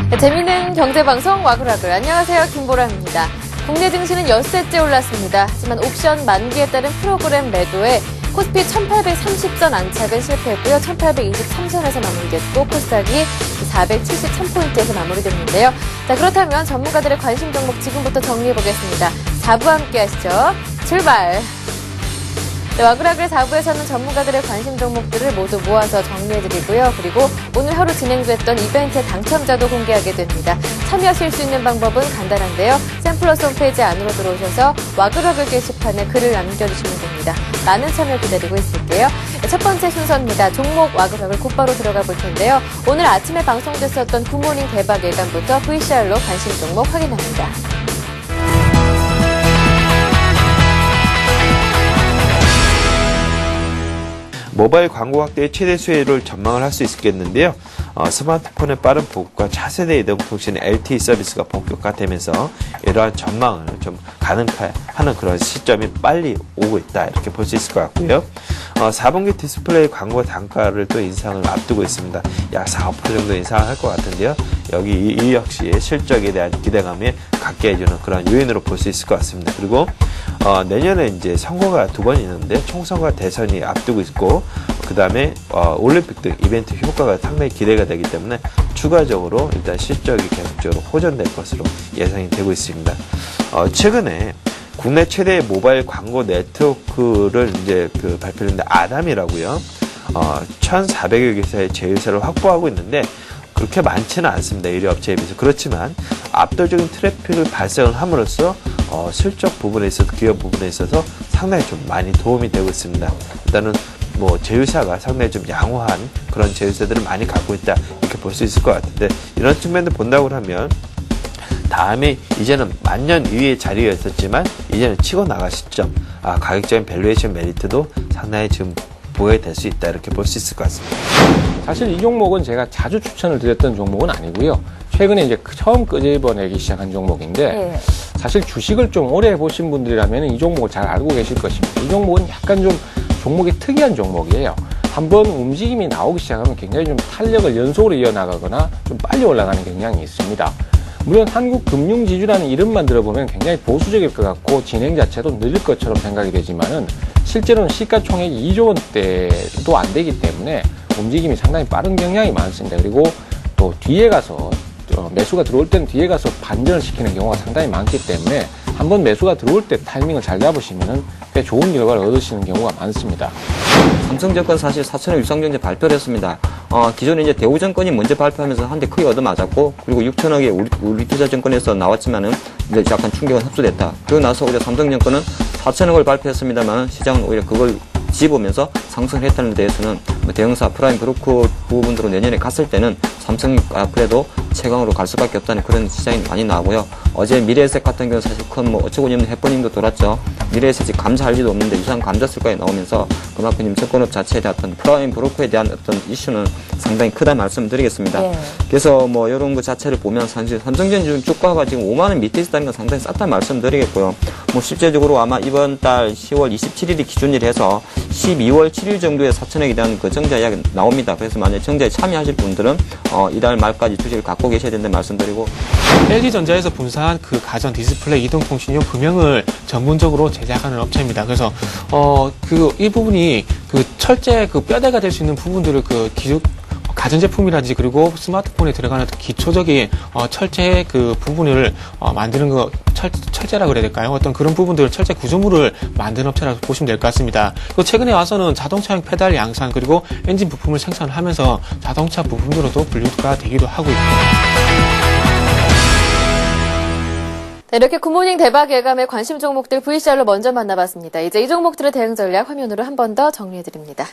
네, 재미있는 경제방송 와글와글. 안녕하세요. 김보라입니다. 국내 증시는 엿새째 올랐습니다. 하지만 옵션 만기에 따른 프로그램 매도에 코스피 1830선 안착은 실패했고요. 1823선에서 마무리됐고 코스닥이 473포인트에서 마무리됐는데요. 자, 그렇다면 전문가들의 관심 종목 지금부터 정리해보겠습니다. 4부 함께 하시죠. 출발! 네, 와글와글 4부에서는 전문가들의 관심 종목들을 모두 모아서 정리해드리고요. 그리고 오늘 하루 진행됐던 이벤트의 당첨자도 공개하게 됩니다. 참여하실 수 있는 방법은 간단한데요. 샘플러스 홈페이지 안으로 들어오셔서 와글와글 게시판에 글을 남겨주시면 됩니다. 많은 참여 기다리고 있을게요. 네, 첫 번째 순서입니다. 종목 와글와글 곧바로 들어가 볼 텐데요. 오늘 아침에 방송됐었던 굿모닝 대박 예감부터 VCR로 관심 종목 확인합니다. 모바일 광고 확대의 최대 수혜를 전망을 할 수 있겠는데요. 스마트폰의 빠른 보급과 차세대 이동통신 LTE 서비스가 본격화되면서 이러한 전망을 좀 가능하는 그런 시점이 빨리 오고 있다 이렇게 볼 수 있을 것 같고요. 4분기 디스플레이 광고 단가를 또 인상을 앞두고 있습니다. 약 4~5% 정도 인상을 할 것 같은데요. 여기 이 역시 실적에 대한 기대감이 갖게 해주는 그런 요인으로 볼 수 있을 것 같습니다. 그리고 내년에 이제 선거가 2번 있는데 총선과 대선이 앞두고 있고 그 다음에 올림픽 등 이벤트 효과가 상당히 기대가 되기 때문에 추가적으로 일단 실적이 계속적으로 호전될 것으로 예상이 되고 있습니다. 최근에 국내 최대의 모바일 광고 네트워크를 이제 발표했는데 아담이라고요. 1,400여 개사의 제휴사를 확보하고 있는데 그렇게 많지는 않습니다. 1위 업체에 비해서. 그렇지만 압도적인 트래픽을 발생을 함으로써 실적 부분에 있어서 기업 부분에 있어서 상당히 좀 많이 도움이 되고 있습니다. 일단은 제휴사가 상당히 좀 양호한 그런 제휴사들을 많이 갖고 있다 이렇게 볼 수 있을 것 같은데 이런 측면을 본다고 하면 다음에 이제는 만년 2위의 자리였었지만 이제는 치고 나갈 시점 가격적인 밸류에이션 메리트도 상당히 지금 보여될 수 있다 이렇게 볼 수 있을 것 같습니다. 사실 이 종목은 제가 자주 추천을 드렸던 종목은 아니고요. 최근에 이제 처음 끄집어내기 시작한 종목인데 사실 주식을 좀 오래 해보신 분들이라면 이 종목을 잘 알고 계실 것입니다. 이 종목은 약간 좀 종목이 특이한 종목이에요. 한번 움직임이 나오기 시작하면 굉장히 좀 탄력을 연속으로 이어나가거나 좀 빨리 올라가는 경향이 있습니다. 물론 한국금융지주라는 이름만 들어보면 굉장히 보수적일 것 같고 진행 자체도 느릴 것처럼 생각이 되지만은 실제로는 시가총액이 2조 원대도 안 되기 때문에 움직임이 상당히 빠른 경향이 많습니다. 그리고 또 뒤에 가서 매수가 들어올 때는 뒤에 가서 반전을 시키는 경우가 상당히 많기 때문에 한번 매수가 들어올 때 타이밍을 잘 잡으시면은 꽤 좋은 결과를 얻으시는 경우가 많습니다. 삼성증권 사실 4천억 유상증자 발표를 했습니다. 기존에 이제 대우증권이 먼저 발표하면서 한 대 크게 얻어맞았고, 그리고 6천억이 우리투자증권에서 나왔지만은 이제 약간 충격은 흡수됐다. 그러고 나서 오히려 삼성증권은 4천억을 발표했습니다만 시장은 오히려 그걸 집으면서 상승을 했다는 데에서는 대형사 프라임 브로커 부분으로 내년에 갔을 때는 삼성이 그래도 최강으로 갈 수밖에 없다는 그런 시장이 많이 나오고요. 어제 미래에셋 같은 경우는 사실 큰 어처구니없는 해프닝도 돌았죠. 미래에셋이 감사할 리도 없는데 유상 감자설까지 나오면서 그만큼 채권업 자체에 대한 어떤 프라임 브로커에 대한 어떤 이슈는 상당히 크다 말씀드리겠습니다. 그래서 이런 것 자체를 보면 사실 삼성전자 주가가 지금 5만 원 밑에 있다는 건 상당히 쌌다 말씀드리겠고요. 실제적으로 아마 이번 달 10월 27일이 기준일 해서 12월 7일 정도에 4천억에 대한 그 정자 이야기 나옵니다. 그래서 만약 정자에 참여하실 분들은 이달 말까지 주식을 갖고 계셔야 된다는 말씀드리고 LG전자에서 분사한 그 가전 디스플레이 이동통신용 금형을 전문적으로 제작하는 업체입니다. 그래서 이 부분이 철제 뼈대가 될 수 있는 부분들을 가전제품이라든지 그리고 스마트폰에 들어가는 기초적인 철제 부분을 만드는 철제라 그래야 될까요? 어떤 그런 부분들 철제 구조물을 만드는 업체라고 보시면 될 것 같습니다. 그리고 최근에 와서는 자동차용 페달 양산 그리고 엔진 부품을 생산하면서 자동차 부품으로도 분류가 되기도 하고 있고. 네, 이렇게 굿모닝 대박 예감의 관심 종목들 VCR로 먼저 만나봤습니다. 이제 이 종목들의 대응 전략 화면으로 한 번 더 정리해드립니다.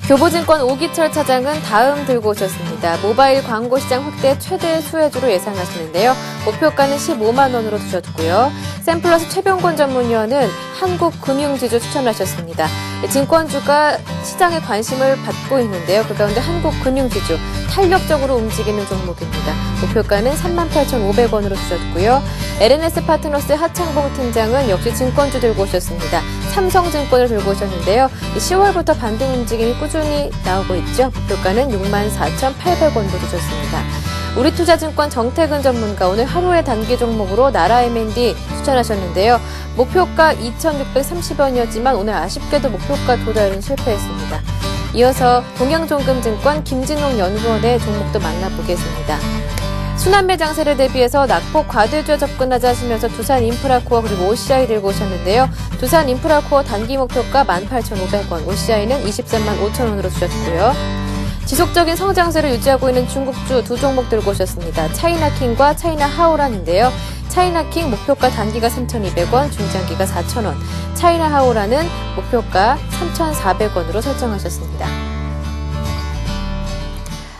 교보증권 오기철 차장은 다음 들고 오셨습니다. 모바일 광고 시장 확대 최대 수혜주로 예상하시는데요. 목표가는 15만 원으로 두셨고요. 샘플러스 최병권 전문위원은 한국금융지주 추천하셨습니다. 증권주가 시장에 관심을 받고 있는데요. 그 가운데 한국금융지주 탄력적으로 움직이는 종목입니다. 목표가는 38,500원으로 두셨고요. LNS 파트너스 하창봉 팀장은 역시 증권주 들고 오셨습니다. 삼성증권을 들고 오셨는데요. 10월부터 반등 움직임이 꾸준히 나오고 있죠. 목표가는 64,800원도 좋습니다. 우리투자증권 정태근 전문가 오늘 하루의 단기 종목으로 나라 M&D 추천하셨는데요. 목표가 2,630원이었지만 오늘 아쉽게도 목표가 도달은 실패했습니다. 이어서 동양종금증권 김진홍 연구원의 종목도 만나보겠습니다. 순환매 장세를 대비해서 낙폭 과대주에 접근하자 하시면서 두산인프라코어 그리고 OCI 들고 오셨는데요. 두산인프라코어 단기 목표가 18,500원, OCI는 23만 5천원으로 주셨고요. 지속적인 성장세를 유지하고 있는 중국주 두 종목 들고 오셨습니다. 차이나킹과 차이나하오란인데요. 차이나킹 목표가 단기가 3,200원, 중장기가 4,000원. 차이나하오란은 목표가 3,400원으로 설정하셨습니다.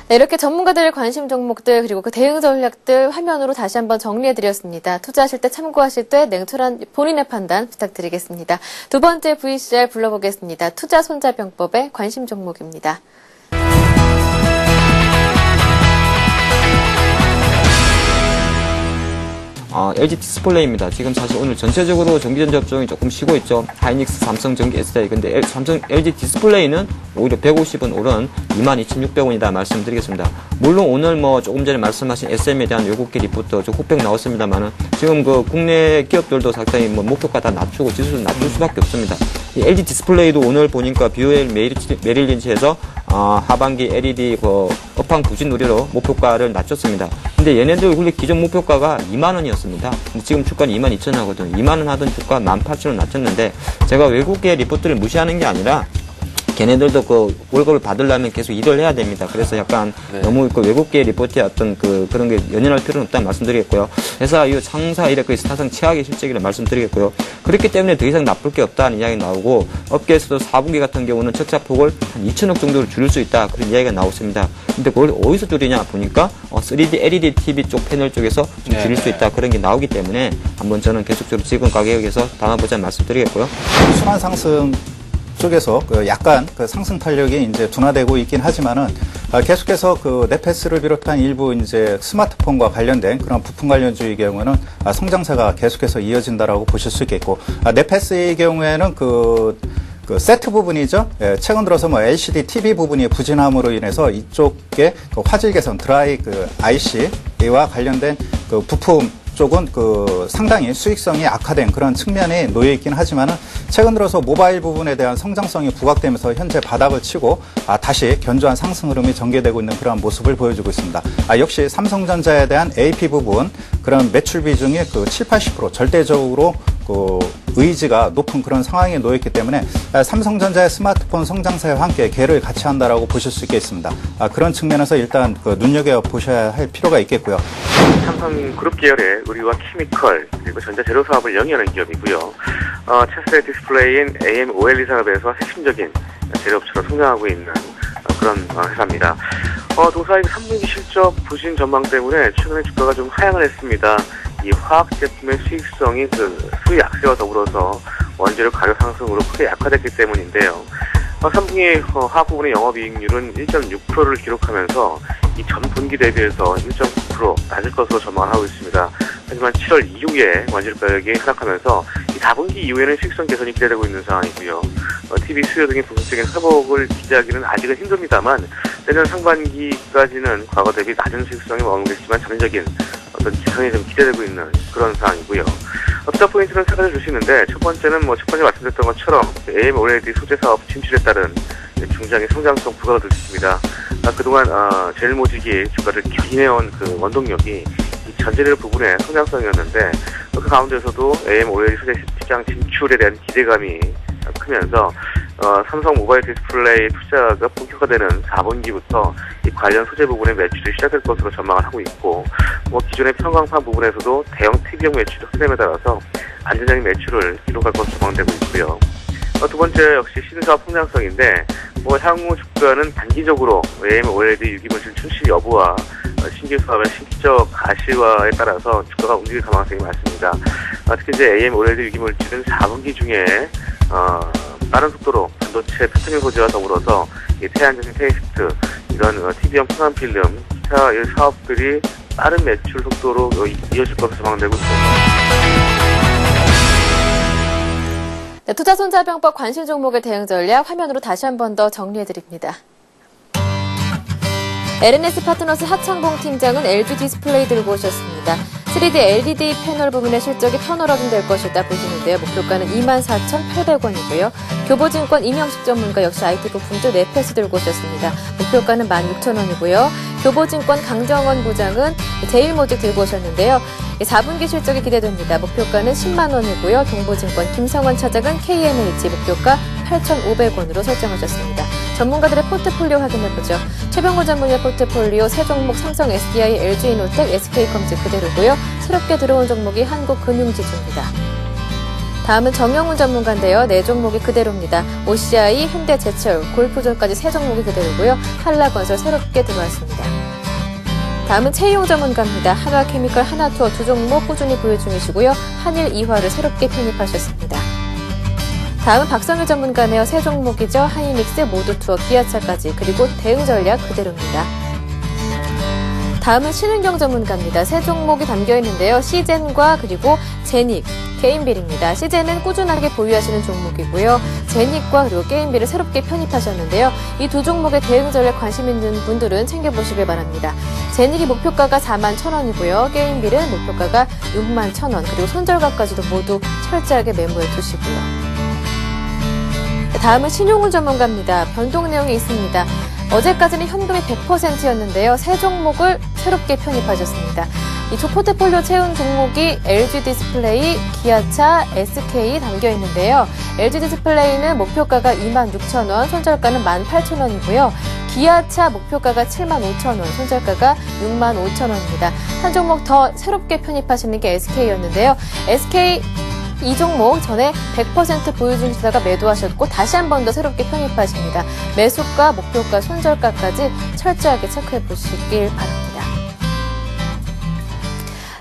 네, 이렇게 전문가들의 관심 종목들 그리고 그 대응 전략들 화면으로 다시 한번 정리해드렸습니다. 투자하실 때 참고하실 때 냉철한 본인의 판단 부탁드리겠습니다. 두 번째 VCR 불러보겠습니다. 투자 손자병법의 관심 종목입니다. LG 디스플레이입니다. 지금 사실 오늘 전체적으로 전기전 접종이 조금 쉬고 있죠. 하이닉스, 삼성, 전기, SDI. 근데 LG 디스플레이는 오히려 150원 오른 22,600원이다 말씀드리겠습니다. 물론 오늘 조금 전에 말씀하신 SM에 대한 외국계 리포트 좀 후평 나왔습니다만은 지금 그 국내 기업들도 상당히 목표가 다 낮추고 지수를 낮출 수밖에 없습니다. 이 LG 디스플레이도 오늘 보니까 BOL 메릴린치에서 하반기 LED 업황 부진 우려로 목표가를 낮췄습니다. 근데 얘네들 원래 기존 목표가가 2만 원이었습니다. 근데 지금 주가는 22,000원 하거든요. 2만 원 하던 주가 18,000원 낮췄는데 제가 외국계 리포트를 무시하는 게 아니라 걔네들도 그 월급을 받으려면 계속 일을 해야 됩니다. 그래서 약간 너무 그 외국계 리포트의 어떤 그런 게 연연할 필요는 없다는 말씀드리겠고요. 회사 이 상사 이렇게 사상 최악의 실적이라 말씀드리겠고요. 그렇기 때문에 더 이상 나쁠 게 없다는 이야기 나오고 업계에서도 4분기 같은 경우는 적자폭을 한 2천억 정도로 줄일 수 있다 그런 이야기가 나왔습니다. 근데 그걸 어디서 줄이냐 보니까 3D LED TV 쪽 패널 쪽에서 좀 줄일 수 있다 그런 게 나오기 때문에 한번 저는 계속적으로 지금 가격에서 담아보자 말씀드리겠고요. 순환 상승 쪽에서 약간 상승 탄력이 이제 둔화되고 있긴 하지만은 계속해서 넷패스를 비롯한 일부 이제 스마트폰과 관련된 그런 부품 관련주의 경우는 성장세가 계속해서 이어진다라고 보실 수 있겠고, 넷패스의 경우에는 그 세트 부분이죠. 최근 들어서 LCD TV 부분이 부진함으로 인해서 이쪽에 화질 개선 드라이 IC와 관련된 부품 쪽은 상당히 수익성이 악화된 그런 측면이 놓여 있긴 하지만은 최근 들어서 모바일 부분에 대한 성장성이 부각되면서 현재 바닥을 치고 다시 견조한 상승 흐름이 전개되고 있는 그런 모습을 보여주고 있습니다. 역시 삼성전자에 대한 AP 부분 그런 매출 비중이 70-80% 절대적으로 의지가 높은 그런 상황에 놓였기 때문에 삼성전자의 스마트폰 성장세와 함께 개를 같이 한다라고 보실 수 있겠습니다. 그런 측면에서 일단 눈여겨보셔야 할 필요가 있겠고요. 삼성그룹 계열의 의류와 케미컬 그리고 전자재료 사업을 영위하는 기업이고요. 차세대 디스플레이인 AMOLED 산업에서 핵심적인 재료업체로 성장하고 있는 그런 회사입니다. 동사의 3분기 실적 부진 전망 때문에 최근에 주가가 좀 하향을 했습니다. 이 화학 제품의 수익성이 수요 약세와 더불어서 원재료 가격 상승으로 크게 약화됐기 때문인데요. 3분기 화학 부분의 영업이익률은 1.6%를 기록하면서 이 전 분기 대비해서 1.9% 낮을 것으로 전망을 하고 있습니다. 하지만 7월 이후에 원재료 가격이 하락하면서 이 4분기 이후에는 수익성 개선이 기대되고 있는 상황이고요. TV 수요 등의 부분적인 회복을 기대하기는 아직은 힘듭니다만 내년 상반기까지는 과거 대비 낮은 수익성이 머물겠지만 전체적인 어떤 개선이 좀 기대되고 있는 그런 상황이고요. 투자 포인트는 세 가지 주시는데 첫 번째는 첫 번째 말씀드렸던 것처럼 AMOLED 소재 사업 진출에 따른 중장기 성장성 부각을 들었습니다. 그동안 제일모직이 주가를 견인해온 원동력이 이 전재료 부분의 성장성이었는데 그 가운데서도 AMOLED 소재 시장 진출에 대한 기대감이 크면서 삼성 모바일 디스플레이 투자가 본격화되는 4분기부터 이 관련 소재 부분의 매출이 시작될 것으로 전망을 하고 있고, 기존의 편광판 부분에서도 대형 TV용 매출의 흐름에 따라서 안정적인 매출을 기록할 것으로 전망되고 있고요. 두 번째 역시 신사업 성장성인데, 향후 주가는 단기적으로 AMOLED 유기물질 출시 여부와 신규 사업의 신기적 가시화에 따라서 주가가 움직일 가능성이 많습니다. 특히 이제 AMOLED 유기물질은 4분기 중에 빠른 속도로 반도체 패터닝 소재와 더불어서 태양적인 테이스트, 이런 TV형 편한 필름, 기타 사업들이 빠른 매출 속도로 이어질 것으로 전망되고 있습니다. 네, 투자손자병법 관심 종목의 대응 전략 화면으로 다시 한 번 더 정리해드립니다. LNS 파트너스 하창봉 팀장은 LG 디스플레이 들고 오셨습니다. 3D LED 패널 부분의 실적이 편월업될 것이다 보시는데요. 목표가는 24,800원이고요. 교보증권 이명식 전문가 역시 IT 부품주 네패스 들고 오셨습니다. 목표가는 16,000원이고요. 교보증권 강정원 부장은 제일모직 들고 오셨는데요. 4분기 실적이 기대됩니다. 목표가는 10만 원이고요. 동보증권 김성원 차장은 KMH 목표가 8,500원으로 설정하셨습니다. 전문가들의 포트폴리오 확인해보죠. 최병호 전문의 포트폴리오 세 종목 삼성 SDI, LG이노텍, SK컴즈 그대로고요. 새롭게 들어온 종목이 한국금융지주입니다. 다음은 정영훈 전문가인데요. 네 종목이 그대로입니다. OCI, 현대제철, 골프존까지 세 종목이 그대로고요. 한라건설 새롭게 들어왔습니다. 다음은 최희용 전문가입니다. 한화케미컬, 하나투어 두 종목 꾸준히 보유 중이시고요. 한일 이화를 새롭게 편입하셨습니다. 다음은 박성일 전문가네요. 세 종목이죠. 하이닉스, 모두투어, 기아차까지 그리고 대응 전략 그대로입니다. 다음은 신은경 전문가입니다. 세 종목이 담겨 있는데요. 시젠과 그리고 제닉, 게임빌입니다. 시젠은 꾸준하게 보유하시는 종목이고요. 제닉과 그리고 게임빌을 새롭게 편입하셨는데요. 이 두 종목의 대응 전략 관심 있는 분들은 챙겨보시길 바랍니다. 제닉이 목표가가 41,000원이고요. 게임빌은 목표가가 61,000원 그리고 손절가까지도 모두 철저하게 메모해 두시고요. 다음은 신용훈 전문가입니다. 변동 내용이 있습니다. 어제까지는 현금이 100%였는데요. 세 종목을 새롭게 편입하셨습니다. 이 포트폴리오 채운 종목이 LG 디스플레이, 기아차, SK 담겨 있는데요. LG 디스플레이는 목표가가 26,000원, 손절가는 18,000원이고요. 기아차 목표가가 75,000원, 손절가가 65,000원입니다. 한 종목 더 새롭게 편입하시는 게 SK였는데요. SK 이 종목 전에 100% 보유 중이시다가 매도하셨고 다시 한 번 더 새롭게 편입하십니다. 매수가, 목표가, 손절가까지 철저하게 체크해 보시길 바랍니다.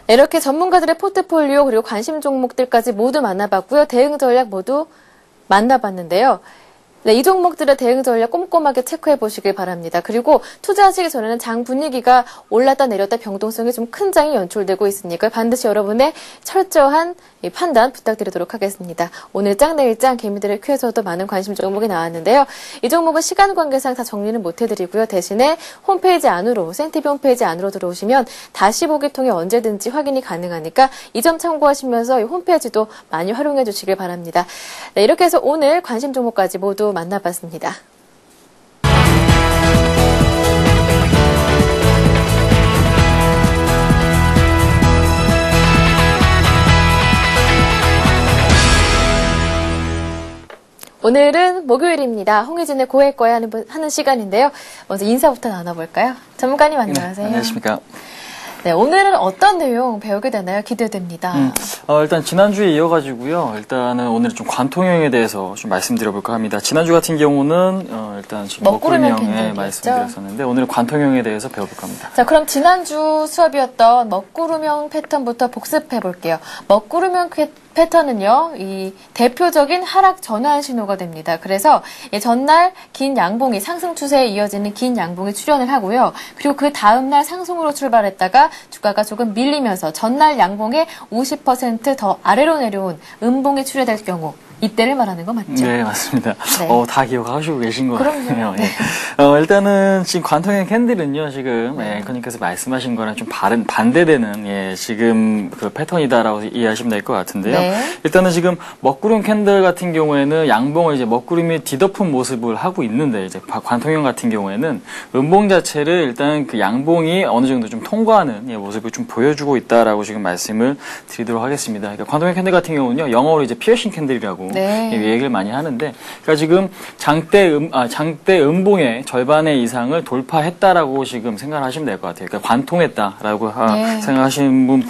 이렇게 전문가들의 포트폴리오 그리고 관심 종목들까지 모두 만나봤고요. 대응 전략 모두 만나봤는데요. 네, 이 종목들의 대응 전략 꼼꼼하게 체크해 보시길 바랍니다. 그리고 투자하시기 전에는 장 분위기가 올랐다 내렸다 변동성이 좀 큰 장이 연출되고 있으니까 반드시 여러분의 철저한 판단 부탁드리도록 하겠습니다. 오늘 장 내일 장 개미들의 큐에서도 많은 관심 종목이 나왔는데요. 이 종목은 시간 관계상 다 정리는 못 해드리고요. 대신에 홈페이지 안으로 생TV 홈페이지 안으로 들어오시면 다시 보기 통해 언제든지 확인이 가능하니까 이 점 참고하시면서 이 홈페이지도 많이 활용해 주시길 바랍니다. 네, 이렇게 해서 오늘 관심 종목까지 모두 만나봤습니다. 오늘은 목요일입니다. 홍혜진의 고액과야 하는 시간인데요. 먼저 인사부터 나눠볼까요? 전문가님 안녕하세요. 네, 안녕하십니까. 네, 오늘은 어떤 내용 배우게 되나요? 기대됩니다. 일단 지난주에 이어가지고요. 일단은 오늘은 좀 관통형에 대해서 좀 말씀드려볼까 합니다. 지난주 같은 경우는 일단 지금 먹구름형에 말씀드렸었는데 오늘은 관통형에 대해서 배워볼까 합니다. 자, 그럼 지난주 수업이었던 먹구름형 패턴부터 복습해볼게요. 먹구름형 패턴은요, 이 대표적인 하락 전환 신호가 됩니다. 그래서 전날 긴 양봉이 상승 추세에 이어지는 긴 양봉이 출현을 하고요. 그리고 그 다음날 상승으로 출발했다가 주가가 조금 밀리면서 전날 양봉의 50% 더 아래로 내려온 음봉이 출현될 경우 이때를 말하는 거 맞죠? 네, 맞습니다. 네. 다 기억하시고 계신 것 같아요. 네. 일단은 지금 관통형 캔들은요, 지금 앵커님께서 말씀하신 거랑 좀 반대되는 지금 그 패턴이다라고 이해하시면 될 것 같은데요. 네. 일단은 지금 먹구름 캔들 같은 경우에는 양봉을 이제 먹구름이 뒤덮은 모습을 하고 있는데 이제 관통형 같은 경우에는 음봉 자체를 일단 그 양봉이 어느 정도 좀 통과하는 모습을 좀 보여주고 있다라고 지금 말씀을 드리도록 하겠습니다. 그러니까 관통형 캔들 같은 경우는요, 영어로 이제 피어싱 캔들이라고 얘기를 많이 하는데, 그러니까 지금 장대 음봉의 절반의 이상을 돌파했다라고 지금 생각하시면 될 것 같아요. 그러니까 관통했다라고 생각하시는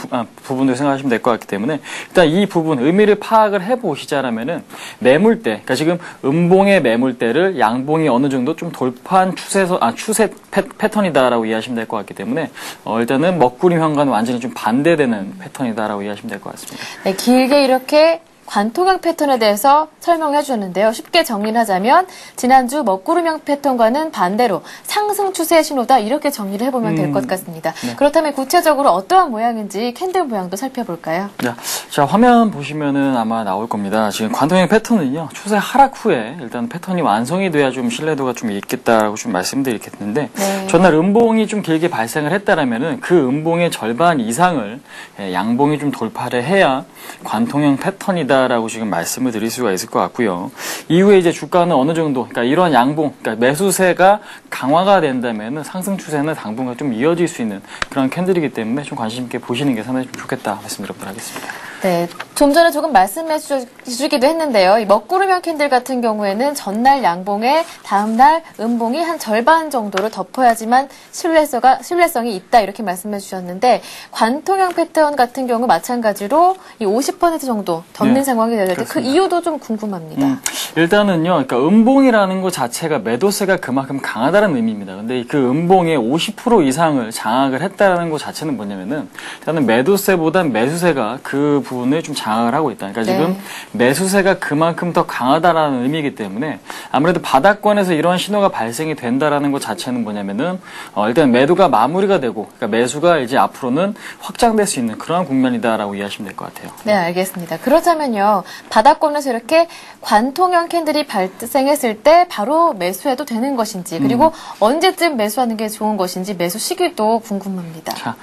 부분들 생각하시면 될 것 같기 때문에 일단 이 부분 의미를 파악을 해보시자라면은 매물대, 그러니까 지금 음봉의 매물대를 양봉이 어느 정도 좀 돌파한 추세 패턴이다라고 이해하시면 될 것 같기 때문에 일단은 먹구름형과는 완전히 좀 반대되는 패턴이다라고 이해하시면 될 것 같습니다. 네, 길게 이렇게 관통형 패턴에 대해서 설명을 해주셨는데요. 쉽게 정리를 하자면 지난주 먹구름형 패턴과는 반대로 상승 추세의 신호다 이렇게 정리를 해보면 될 것 같습니다. 네. 그렇다면 구체적으로 어떠한 모양인지 캔들 모양도 살펴볼까요? 네. 자, 화면 보시면은 아마 나올 겁니다. 지금 관통형 패턴은요, 추세 하락 후에 일단 패턴이 완성이 돼야 좀 신뢰도가 좀 있겠다라고 좀 말씀드리겠는데, 네. 전날 음봉이 좀 길게 발생을 했다라면은 그 음봉의 절반 이상을 양봉이 좀 돌파를 해야 관통형 패턴이다라고 지금 말씀을 드릴 수가 있을 것 같고요. 이후에 이제 주가는 어느 정도, 그러니까 이런 양봉, 그러니까 매수세가 강화가 된다면은 상승 추세는 당분간 좀 이어질 수 있는 그런 캔들이기 때문에 좀 관심 있게 보시는 게 상당히 좀 좋겠다 말씀드리도록 하겠습니다. 네, 좀 전에 조금 말씀해 주시기도 했는데요. 이 먹구름형 캔들 같은 경우에는 전날 양봉에 다음날 음봉이 한 절반 정도를 덮어야지만 신뢰성이 있다 이렇게 말씀해 주셨는데 관통형 패턴 같은 경우 마찬가지로 이 50% 정도 덮는 네, 상황이 되는데 그 그렇습니다. 이유도 좀 궁금합니다. 일단은요, 그러니까 음봉이라는 것 자체가 매도세가 그만큼 강하다는 의미입니다. 근데 그 음봉의 50% 이상을 장악을 했다는 것 자체는 뭐냐면은 일단은 매도세보단 매수세가 그 부분을 좀 장악을 하고 있다. 그러니까 네. 지금 매수세가 그만큼 더 강하다라는 의미이기 때문에 아무래도 바닥권에서 이런 신호가 발생이 된다라는 것 자체는 뭐냐면은 일단 매도가 마무리가 되고, 그러니까 매수가 이제 앞으로는 확장될 수 있는 그런 국면이다라고 이해하시면 될 것 같아요. 네, 알겠습니다. 그렇다면요, 바닥권에서 이렇게 관통형 캔들이 발생했을 때 바로 매수해도 되는 것인지, 그리고 언제쯤 매수하는 게 좋은 것인지 매수 시기도 궁금합니다. 자,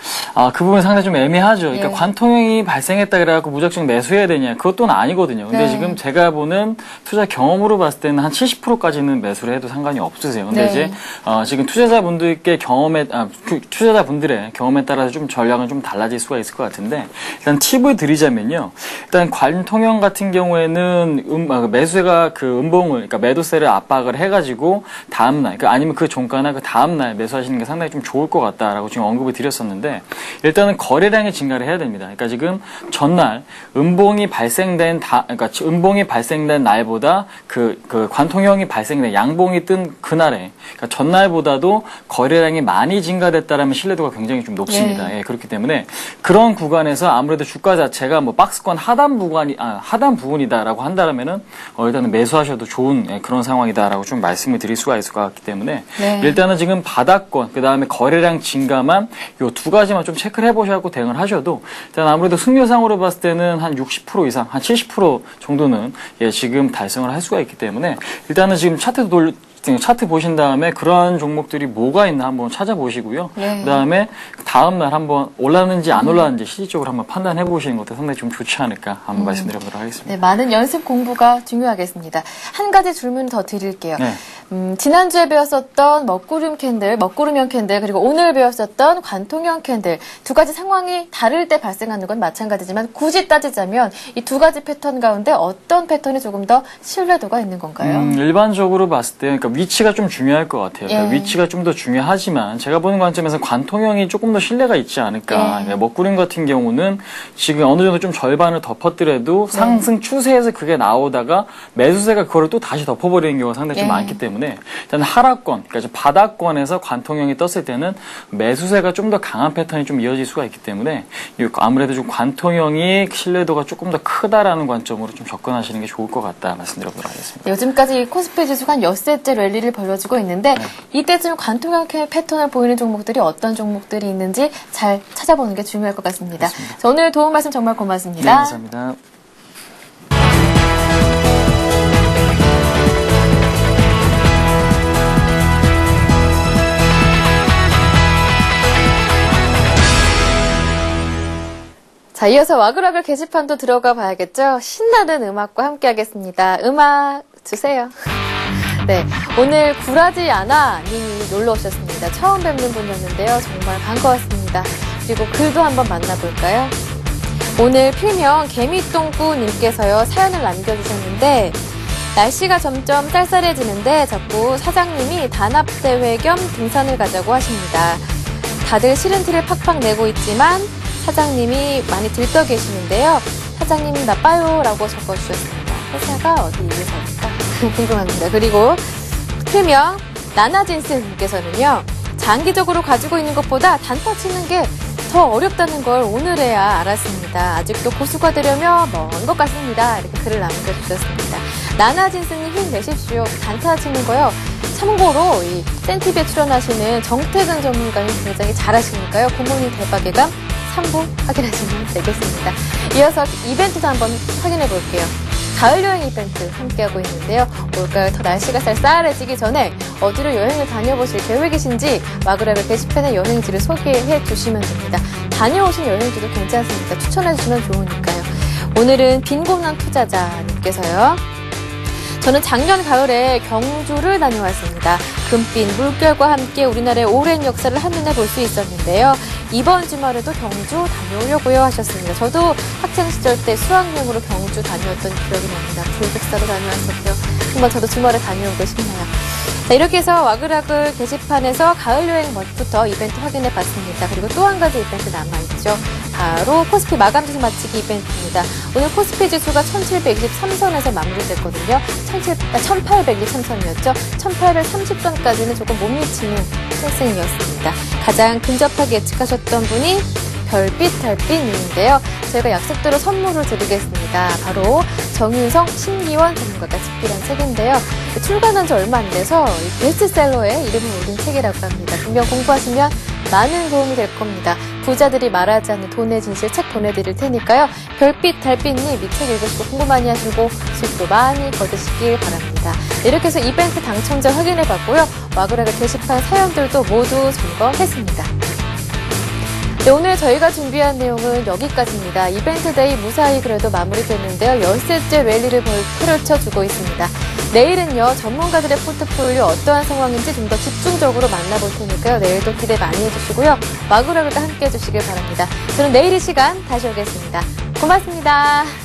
그 부분 상당히 좀 애매하죠. 그러니까 예. 관통형이 발생했다 그래갖고 무작정 매수해야 되냐? 그것도 아니거든요. 근데 네. 지금 제가 보는 투자 경험으로 봤을 때는 한 70%까지는 매수를 해도 상관이 없으세요. 근데 네. 이제 지금 투자자분들의 경험에 따라서 좀 전략은 좀 달라질 수가 있을 것 같은데, 일단 팁을 드리자면요. 일단 관통형 같은 경우에는 매수세가 그 음봉을, 그러니까 매도세를 압박을 해가지고 다음날, 그러니까 아니면 그 종가나 그 다음날 매수하시는 게 상당히 좀 좋을 것 같다라고 지금 언급을 드렸었는데, 일단은 거래량이 증가를 해야 됩니다. 그러니까 지금 전날 음봉이 발생된 그러니까 음봉이 발생된 날보다 그 관통형이 발생된 양봉이 뜬 그날에, 그러니까 전날보다도 거래량이 많이 증가됐다라면 신뢰도가 굉장히 좀 높습니다. 예. 예, 그렇기 때문에 그런 구간에서 아무래도 주가 자체가 뭐 박스권 하단 부분이다라고 한다라면은 일단은 매수하셔도 좋은 그런 상황이다라고 좀 말씀을 드릴 수가 있을 것 같기 때문에 네. 일단은 지금 바닥권, 그 다음에 거래량 증가만 요 두 가지만 좀 체크를 해보셔서 대응을 하셔도, 일단 아무래도 승률상으로 봤을 때는 한 60% 이상, 한 70% 정도는 지금 달성을 할 수가 있기 때문에 일단은 지금 차트 보신 다음에 그러한 종목들이 뭐가 있나 한번 찾아보시고요. 네. 그다음에 다음날 한번 올랐는지 안 올랐는지 실질적으로 한번 판단해 보시는 것도 상당히 좀 좋지 않을까 한번 말씀드려보도록 하겠습니다. 네, 많은 연습 공부가 중요하겠습니다. 한 가지 질문 더 드릴게요. 네. 지난주에 배웠었던 먹구름형 캔들, 그리고 오늘 배웠었던 관통형 캔들, 두 가지 상황이 다를 때 발생하는 건 마찬가지지만 굳이 따지자면 이 두 가지 패턴 가운데 어떤 패턴이 조금 더 신뢰도가 있는 건가요? 일반적으로 봤을 때, 그러니까 위치가 좀 중요할 것 같아요. 그러니까 예. 위치가 좀 더 중요하지만 제가 보는 관점에서 관통형이 조금 더 신뢰가 있지 않을까. 예. 그러니까 먹구름 같은 경우는 지금 어느 정도 좀 절반을 덮었더라도 상승 추세에서 그게 나오다가 매수세가 그거를 또 다시 덮어버리는 경우가 상당히 좀 예. 많기 때문에 일단 하락권, 그러니까 바닥권에서 관통형이 떴을 때는 매수세가 좀 더 강한 패턴이 좀 이어질 수가 있기 때문에 아무래도 좀 관통형이 신뢰도가 조금 더 크다라는 관점으로 좀 접근하시는 게 좋을 것 같다 말씀드려보도록 하겠습니다. 네, 요즘까지 코스피 지수가 한 엿새째 랠리를 벌여주고 있는데 이때쯤 관통형 패턴을 보이는 종목들이 어떤 종목들이 있는지 잘 찾아보는 게 중요할 것 같습니다. 자, 오늘 도움 말씀 정말 고맙습니다. 네, 감사합니다. 자, 이어서 와글와글 게시판도 들어가 봐야겠죠? 신나는 음악과 함께 하겠습니다. 음악 주세요. 네, 오늘 구라지 아나 님이 놀러 오셨습니다. 처음 뵙는 분이었는데요. 정말 반가웠습니다. 그리고 글도 한번 만나볼까요? 오늘 필명 개미똥꾸 님께서요, 사연을 남겨주셨는데, 날씨가 점점 쌀쌀해지는데 자꾸 사장님이 단합대회 겸 등산을 가자고 하십니다. 다들 싫은 티를 팍팍 내고 있지만 사장님이 많이 들떠 계시는데요. 사장님 나빠요 라고 적어주셨습니다. 회사가 어디 있을까 궁금합니다. 그리고 필명 나나진스님께서는요, 장기적으로 가지고 있는 것보다 단타 치는 게 더 어렵다는 걸 오늘에야 알았습니다. 아직도 고수가 되려면 먼 것 같습니다. 이렇게 글을 남겨주셨습니다. 나나진스님 힘내십시오. 단타 치는 거요. 참고로 이 센티비에 출연하시는 정태근 전문가님 굉장히 잘하시니까요. 굿모닝 대박의 감 3부 확인하시면 되겠습니다. 이어서 이벤트도 한번 확인해 볼게요. 가을 여행 이벤트 함께하고 있는데요. 올가을 더 날씨가 쌀쌀해지기 전에 어디로 여행을 다녀보실 계획이신지 와그라벨 게시판에 여행지를 소개해 주시면 됩니다. 다녀오신 여행지도 괜찮습니다. 추천해 주시면 좋으니까요. 오늘은 빈곤한 투자자님께서요. 저는 작년 가을에 경주를 다녀왔습니다. 금빛 물결과 함께 우리나라의 오랜 역사를 한눈에 볼 수 있었는데요. 이번 주말에도 경주 다녀오려고요 하셨습니다. 저도 학창 시절 때 수학여행으로 경주 다녀왔던 기억이 납니다. 불국사로 다녀왔었고요. 한번 저도 주말에 다녀오고 싶네요. 자, 이렇게 해서 와글와글 게시판에서 가을 여행 멋부터 이벤트 확인해 봤습니다. 그리고 또 한 가지 이벤트 남아있죠. 바로 코스피 마감 지수 맞추기 이벤트입니다. 오늘 코스피 지수가 1723선에서 마무리됐거든요. 1823선이었죠. 1830선까지는 조금 못 미치는 상승이었습니다. 가장 근접하게 예측하셨던 분이 별빛달빛님인데요. 저희가 약속대로 선물을 드리겠습니다. 바로 정윤성, 신기원 전문가가 집필한 책인데요. 출간한 지 얼마 안 돼서 베스트셀러에 이름을 올린 책이라고 합니다. 분명 공부하시면 많은 도움이 될 겁니다. 부자들이 말하지 않는 돈의 진실 책 보내드릴 테니까요. 별빛 달빛님 이 책 읽으시고 공부 많이 하시고 수익도 많이 거두시길 바랍니다. 이렇게 해서 이벤트 당첨자 확인해봤고요. 와그라글 게시판 사연들도 모두 점검했습니다. 네, 오늘 저희가 준비한 내용은 여기까지입니다. 이벤트데이 무사히 그래도 마무리됐는데요. 열흘째 랠리를 펼쳐주고 있습니다. 내일은요, 전문가들의 포트폴리오 어떠한 상황인지 좀 더 집중적으로 만나볼 테니까요. 내일도 기대 많이 해주시고요. 와그라글과 함께 해주시길 바랍니다. 저는 내일 이 시간 다시 오겠습니다. 고맙습니다.